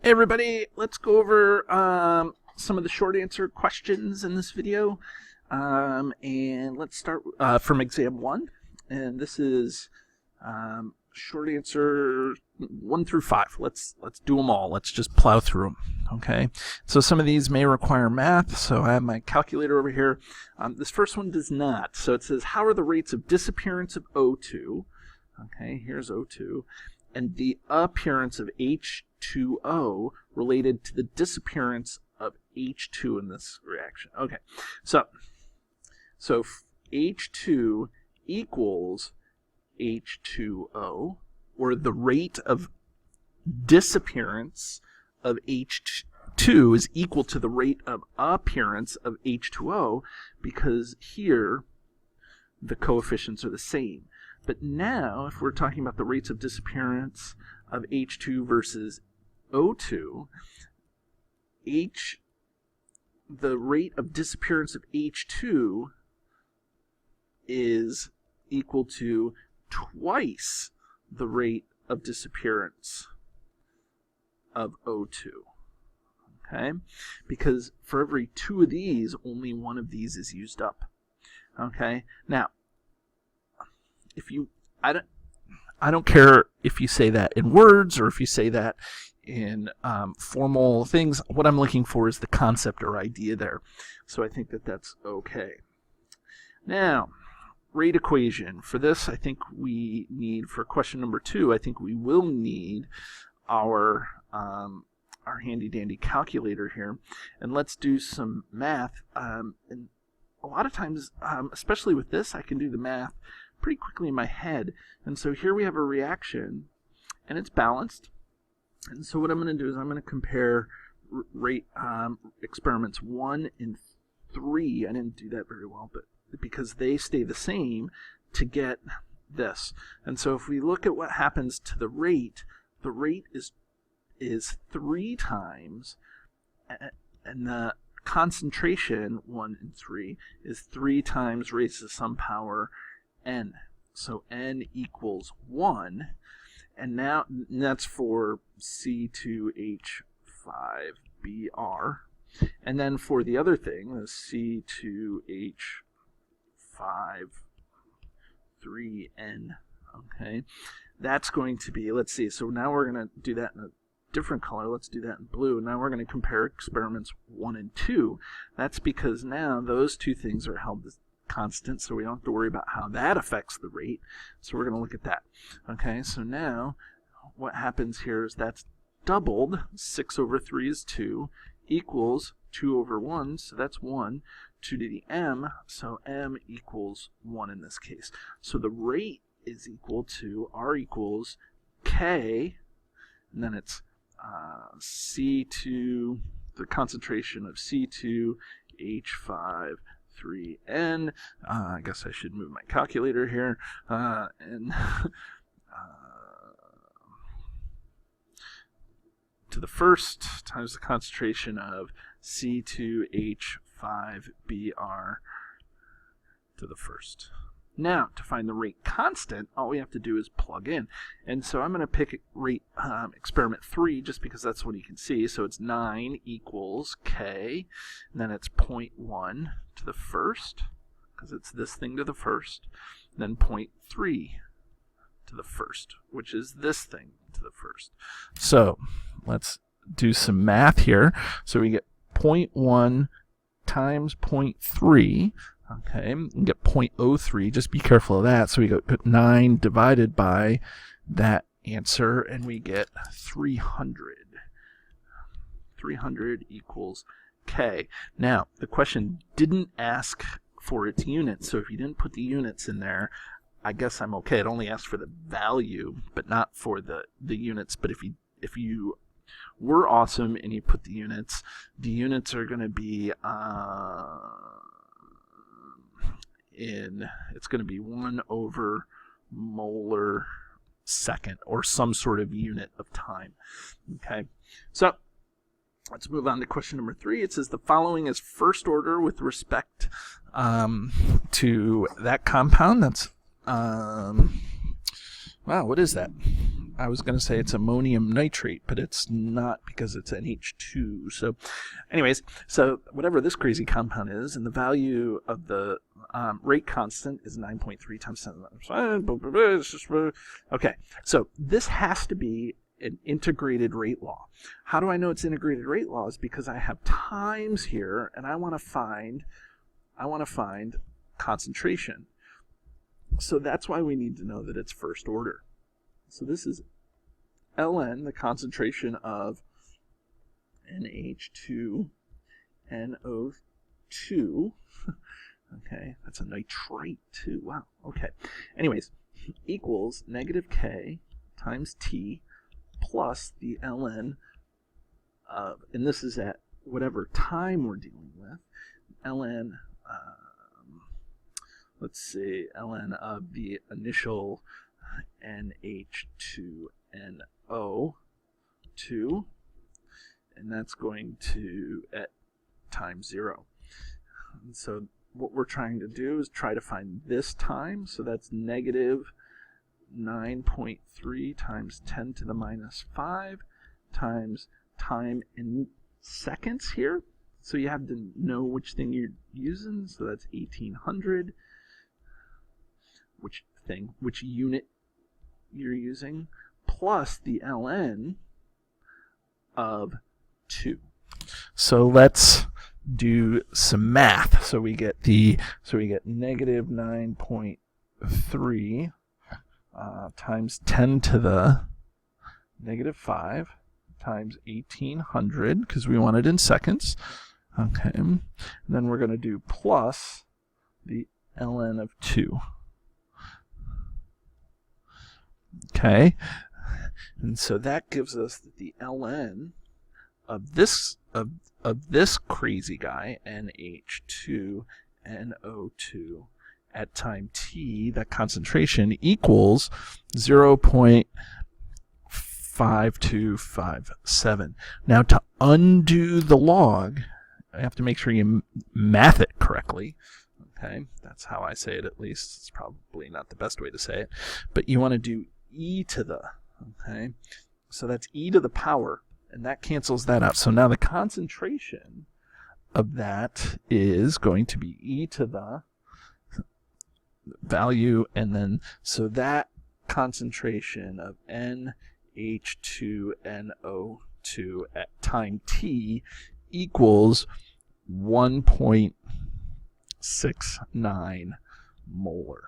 Hey everybody, let's go over some of the short answer questions in this video. And let's start from exam 1. And this is short answer 1 through 5. Let's do them all. Let's just plow through them. Okay. So some of these may require math. So I have my calculator over here. This first one does not. So it says, how are the rates of disappearance of O2? Okay, here's O2. And the appearance of H2O related to the disappearance of H2 in this reaction. Okay, so H2 equals H2O, or the rate of disappearance of H2 is equal to the rate of appearance of H2O, because here the coefficients are the same. But now, if we're talking about the rates of disappearance of H2 versus O2, the rate of disappearance of H2 is equal to twice the rate of disappearance of O2. Okay? Because for every 2 of these, only 1 of these is used up. Okay? Now, I don't care if you say that in words or if you say that in formal things. What I'm looking for is the concept or idea there. So I think that that's okay. Now, rate equation. For this, I think we need, for question number 2, I think we will need our handy-dandy calculator here. And let's do some math. And a lot of times, especially with this, I can do the math pretty quickly in my head. And so here we have a reaction, and it's balanced. And so what I'm going to do is I'm going to compare rate experiments 1 and 3. I didn't do that very well, but because they stay the same to get this. And so if we look at what happens to the rate is 3 times, and the concentration 1 and 3 is 3 times raised to some power n. So n equals 1, and now that's for C2H5Br. And then for the other thing, the C2H53N, okay, that's going to be, let's see, so now we're going to do that in a different color. Let's do that in blue. Now we're going to compare experiments 1 and 2. That's because now those 2 things are held constant, so we don't have to worry about how that affects the rate. So we're going to look at that. Okay, so now what happens here is that's doubled. 6 over 3 is 2, equals 2 over 1, so that's 1, 2 to the m, so m equals 1 in this case. So the rate is equal to, R equals K, and then it's C2, the concentration of C2H5 3n. I guess I should move my calculator here. And to the first times the concentration of C2H5Br to the first. Now, to find the rate constant, all we have to do is plug in. And so I'm going to pick rate experiment 3 just because that's what you can see. So it's 9 equals K, and then it's 0.1 to the first, because it's this thing to the first, then 0.3 to the first, which is this thing to the first. So let's do some math here. So we get 0.1 times 0.3. Okay, and get 0.03. Just be careful of that. So we put 9 divided by that answer, and we get 300. 300 equals K. Now, the question didn't ask for its units, so if you didn't put the units in there, I guess I'm okay. It only asked for the value, but not for the units. But if you were awesome and you put the units are going to be it's going to be 1 over molar second, or some sort of unit of time. Okay, so let's move on to question number 3. It says the following is first order with respect to that compound. That's wow, what is that? I was going to say it's ammonium nitrate, but it's not because it's NH2. So anyways, so whatever this crazy compound is, and the value of the rate constant is 9.3 times 10 to the minus 5. Okay, so this has to be an integrated rate law. How do I know it's integrated rate law? Is because I have times here, and I want to find concentration. So that's why we need to know that it's first order. So this is Ln, the concentration of NH2NO2. Okay, that's a nitrate too. Wow. Okay. Anyways, equals negative K times T plus the Ln of, and this is at whatever time we're dealing with, Ln, let's see, Ln of the initial NH2NO2, and that's going to at time 0. And so what we're trying to do is try to find this time, so that's negative 9.3 times 10 to the minus 5 times time in seconds here. So you have to know which thing you're using, so that's 1800, which unit you're using, plus the Ln of 2. So let's do some math. So we get negative 9.3 times 10 to the negative 5 times 1800, because we want it in seconds. Okay, and then we're going to do plus the Ln of 2. Okay, and so that gives us that the Ln of this crazy guy, NH2NO2, at time t, that concentration equals 0.5257. Now to undo the log, I have to make sure you math it correctly. Okay, that's how I say it, at least. It's probably not the best way to say it, but you want to do e to the, okay? So that's e to the power, and that cancels that out. So now the concentration of that is going to be e to the value, and then so that concentration of NH2NO2 at time t equals 1.69 molar.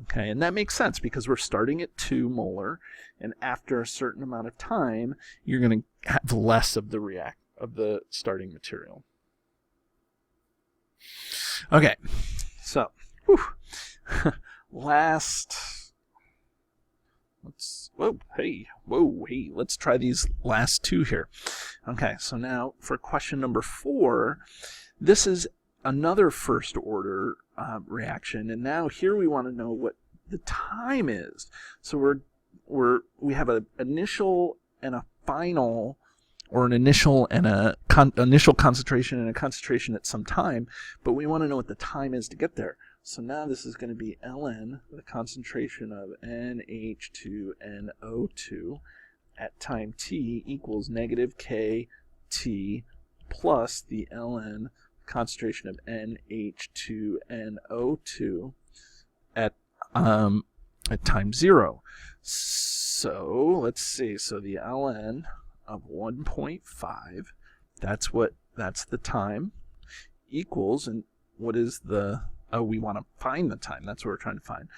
Okay, and that makes sense because we're starting at 2 molar, and after a certain amount of time, you're going to have less of the starting material. Okay, so let's try these last two here. Okay, so now for question number 4, this is another first order reaction, and now here we want to know what the time is. So we have an initial and a final, or an initial and a initial concentration and a concentration at some time, but we want to know what the time is to get there. So now this is going to be Ln, the concentration of NH2NO2 at time t equals negative KT plus the Ln concentration of NH2NO2 at time 0. So let's see. So the Ln of 1.5, that's the time, equals, and what is the, we want to find the time. That's what we're trying to find.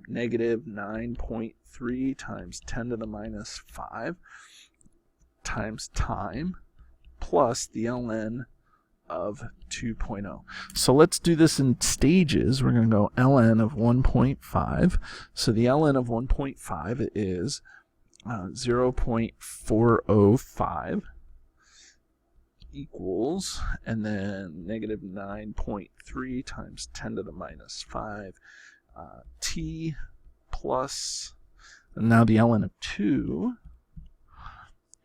Negative 9.3 times 10 to the minus 5 times time plus the Ln of 2.0. So let's do this in stages. We're going to go Ln of 1.5. So the Ln of 1.5 is 0.405 equals, and then negative 9.3 times 10 to the minus 5 t plus, and now the Ln of 2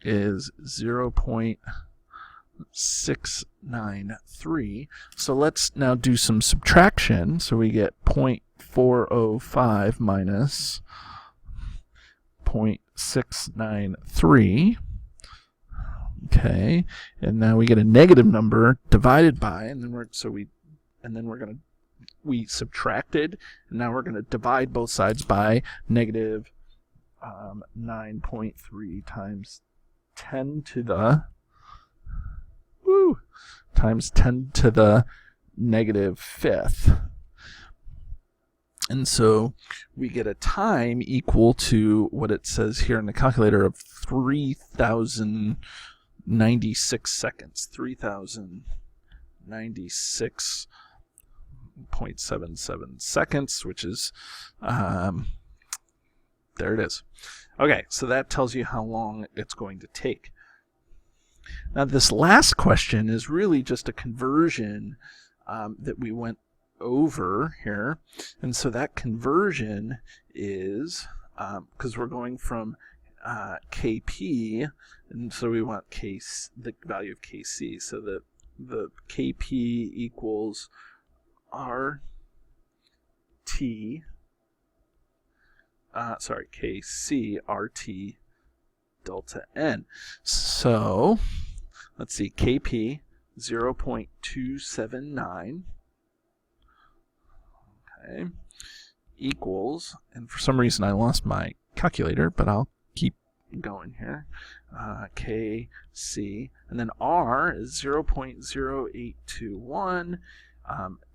is 0.693. So let's now do some subtraction. So we get 0.405 minus 0.693. Okay, and now we get a negative number divided by, and then we subtracted, and now we're going to divide both sides by negative 9.3 times 10 to the times 10 to the negative fifth. And so we get a time equal to what it says here in the calculator of 3,096 seconds. 3,096.77 seconds, which is, there it is. Okay, so that tells you how long it's going to take. Now this last question is really just a conversion that we went over here, and so that conversion is because we're going from KP, and so we want the value of KC, so that the KP equals RT, KC RT delta N. So let's see, KP 0.279. Okay, equals, and for some reason I lost my calculator, but I'll keep going here. KC, and then R is 0.0821.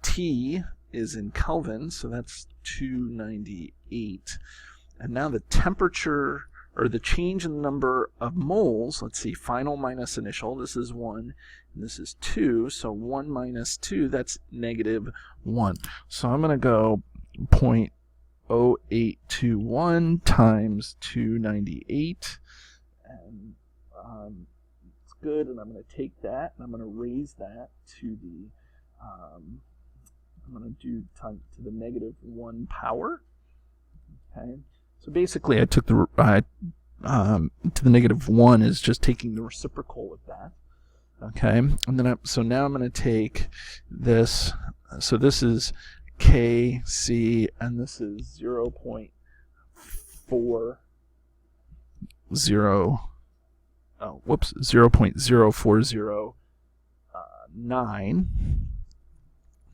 T is in Kelvin, so that's 298. And now the temperature, or the change in the number of moles, let's see, final minus initial, this is 1, and this is 2, so 1 minus 2, that's negative 1. So I'm going to go 0.0821 times 298, and it's good, and I'm going to take that, and I'm going to raise that to the, I'm going to do to the negative 1 power, okay? So basically, I took the to the negative 1 is just taking the reciprocal of that. Okay, and then so now I'm going to take this. So this is KC, and this is 0.40. Oh, whoops, 0.0409.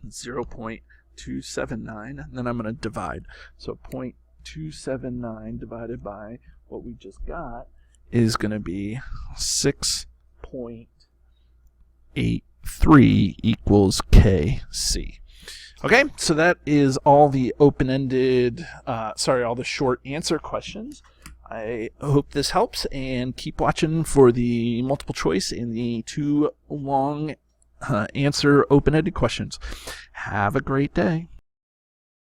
0.279, and then I'm going to divide. So 0.279 divided by what we just got is going to be 6.83 equals KC. Okay, so that is all the open-ended, all the short answer questions. I hope this helps, and keep watching for the multiple choice and the 2 long answer open-ended questions. Have a great day.